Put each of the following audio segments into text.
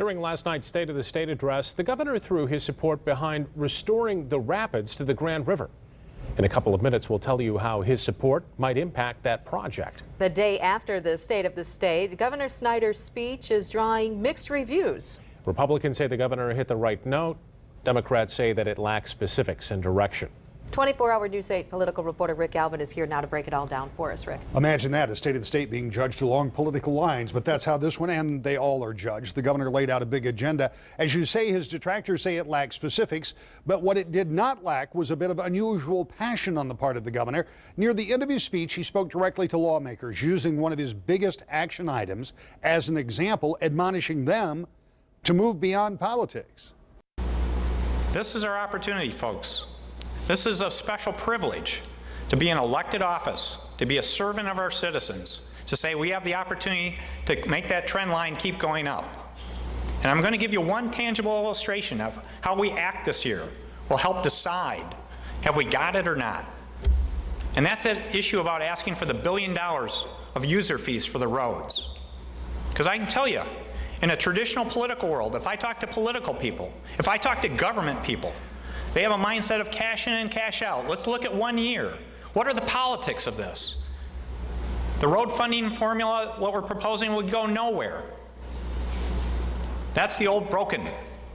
During last night's State of the State address, the governor threw his support behind restoring the rapids to the Grand River. In a couple of minutes, we'll tell you how his support might impact that project. The day after the State of the State, Governor Snyder's speech is drawing mixed reviews. Republicans say the governor hit the right note. Democrats say that it lacks specifics and direction. 24-hour News 8 political reporter Rick Alvin is here now to break it all down for us. Rick. Imagine that, a State of the State being judged along political lines, but that's how this one, and they all are judged. The governor laid out a big agenda. As you say, his detractors say it lacks specifics, but what it did not lack was a bit of unusual passion on the part of the governor. Near the end of his speech, he spoke directly to lawmakers, using one of his biggest action items as an example, admonishing them to move beyond politics. This is our opportunity, folks. This is a special privilege to be in elected office, to be a servant of our citizens, to say we have the opportunity to make that trend line keep going up. And I'm going to give you one tangible illustration of how we act this year will help decide have we got it or not. And that's that issue about asking for the $1 billion of user fees for the roads. Because I can tell you, in a traditional political world, if I talk to political people, if I talk to government people, they have a mindset of cash in and cash out. Let's look at 1 year. What are the politics of this? The road funding formula, what we're proposing, would go nowhere. That's the old broken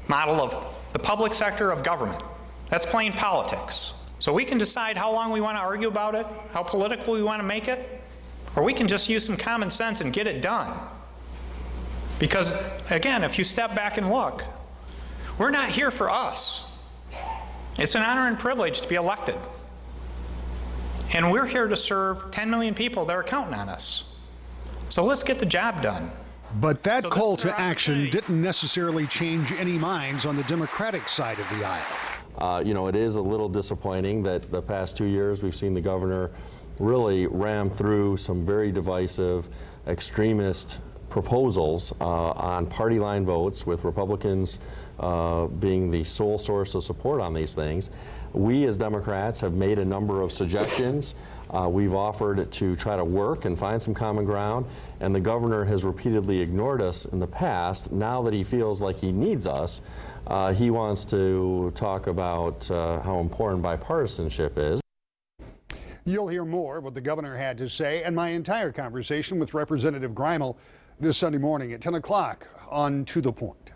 model of the public sector of government. That's plain politics. So we can decide how long we want to argue about it, how political we want to make it, or we can just use some common sense and get it done. Because, again, if you step back and look, we're not here for us. It's an honor and privilege to be elected. And we're here to serve 10 million people that are counting on us. So let's get the job done. But that call to action didn't necessarily change any minds on the Democratic side of the aisle. You know, it is a little disappointing that the past 2 years we've seen the governor really ram through some very divisive, extremist proposals on party line votes, with Republicans being the sole source of support on these things. We as Democrats have made a number of suggestions. We've offered to try to work and find some common ground, and the governor has repeatedly ignored us in the past. Now that he feels like he needs us, he wants to talk about how important bipartisanship is. You'll hear more of what the governor had to say and my entire conversation with Representative Grimal this Sunday morning at 10 o'clock on To the Point.